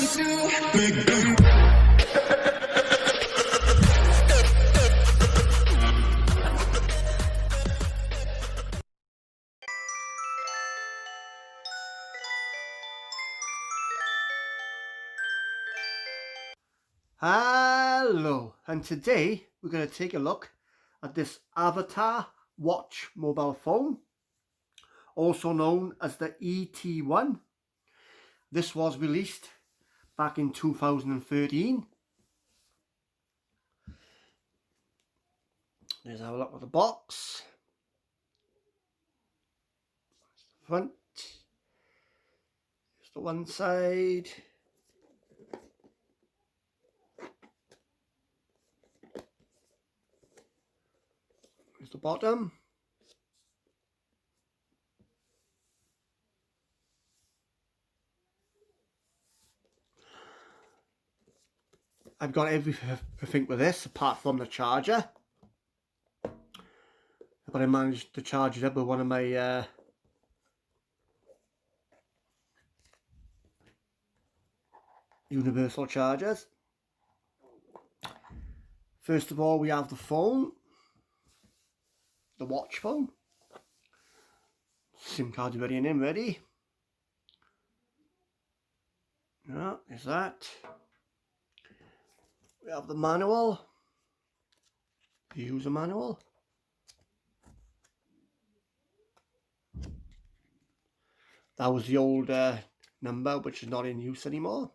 Hello, and today we're going to take a look at this Avatar Watch mobile phone, also known as the ET1. This was released back in 2013. Let's have a look at the box. Front, just the one side. Here's the bottom. I've got everything with this apart from the charger, but I managed to charge it up with one of my universal chargers. First of all, we have the phone, the watch phone. SIM card's ready and in ready. Yeah, there's that. We have the manual, the user manual. That was the old number, which is not in use anymore.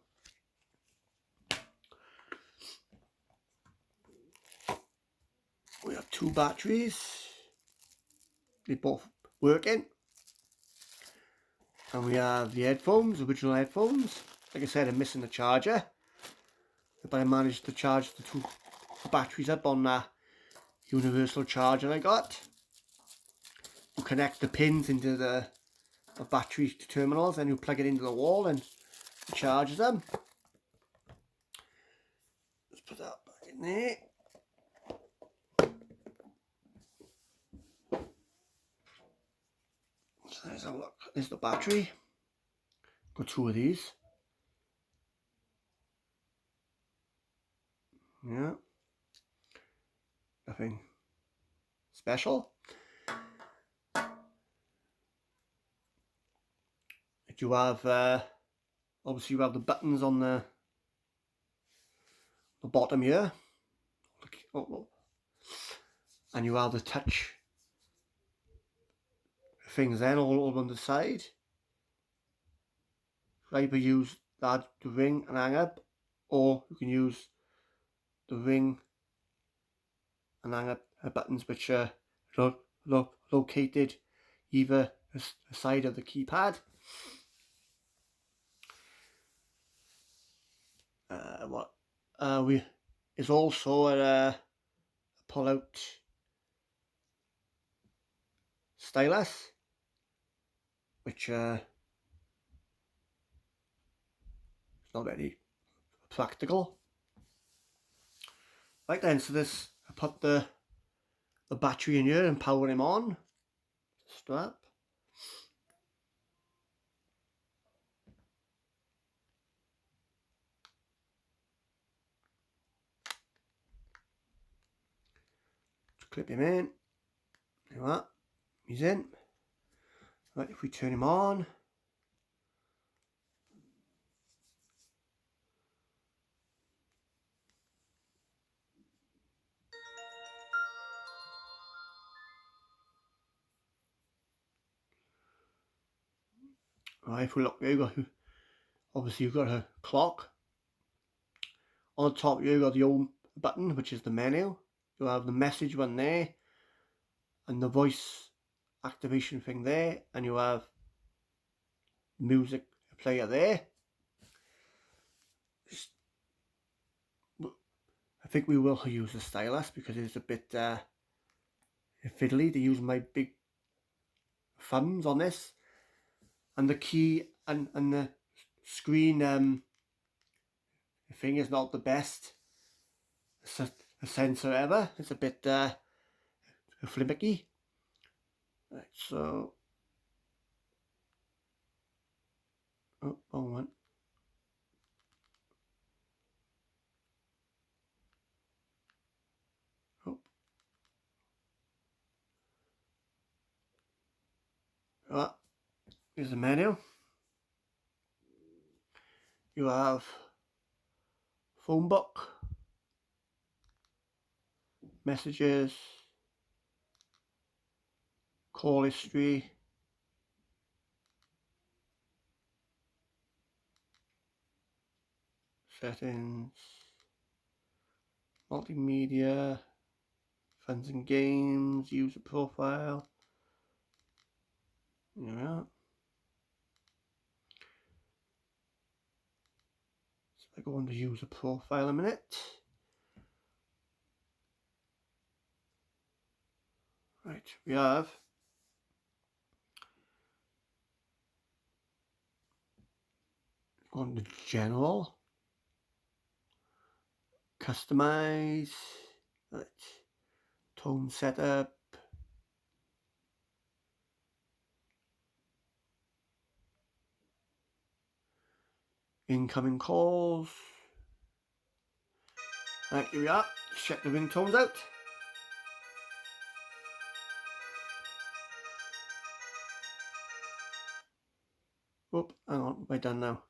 We have two batteries. They're both working. And we have the headphones, original headphones. Like I said, I'm missing the charger, but I managed to charge the two batteries up on that universal charger I got. You connect the pins into the battery terminals, and you plug it into the wall and it charges them. Let's put that back in there. So let's have a look. There's the battery. Got two of these. Yeah. Nothing special. You have obviously you have the buttons on the bottom here, and you have the touch things then all on the side. You can either use that to ring and hang up, or you can use the ring and hang up buttons which are located either side of the keypad. Is also a pull-out stylus, which is not very practical. Right then, so this, I put the battery in here and power him on. Strap. Clip him in. There you are. He's in. Right, if we turn him on. Right, if we look there, obviously you've got a clock. On the top here, you've got the home button, which is the menu. You'll have the message one there, and the voice activation thing there, and you have music player there. I think we will use the stylus because it's a bit fiddly to use my big thumbs on this, and the key and the screen thing is not the best sensor ever. It's a bit flimmicky. Right, so wrong one. Here's the menu. You have phone book, messages, call history, settings, multimedia, friends and games, user profile. There we are. So I go under user profile a minute. Right, we have on the general, customize, right, tone setup, incoming calls. Right, here we are. Let's check the ringtones out. Oop, hang on, am I done now?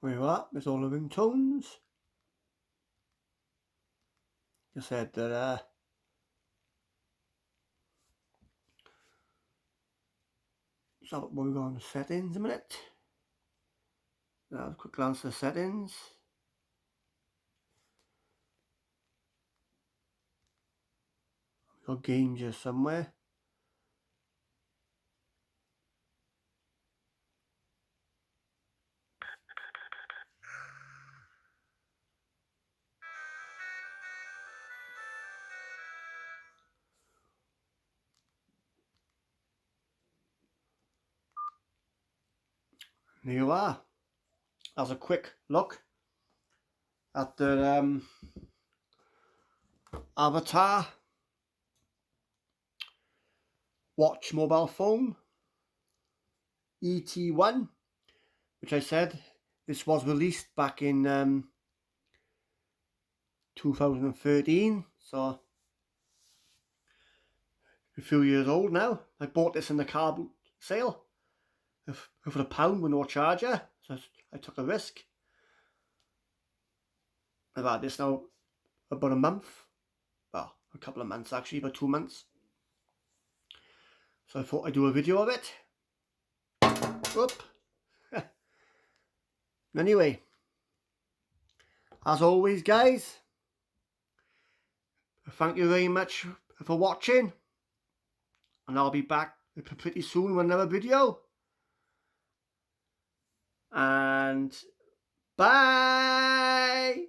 There you are, there's all the ringtones. I said that so we'll go on to settings a minute. Now a quick glance at the settings. We've got games here somewhere. There you are. That's a quick look at the Avatar Watch mobile phone ET1, which I said this was released back in 2013, so a few years old now. I bought this in the car boot sale for £1 with no charger, so I took a risk. I've had this now about a month, well, a couple of months actually, about 2 months. So I thought I'd do a video of it. Whoop. Anyway, as always guys, thank you very much for watching, and I'll be back pretty soon with another video. And bye!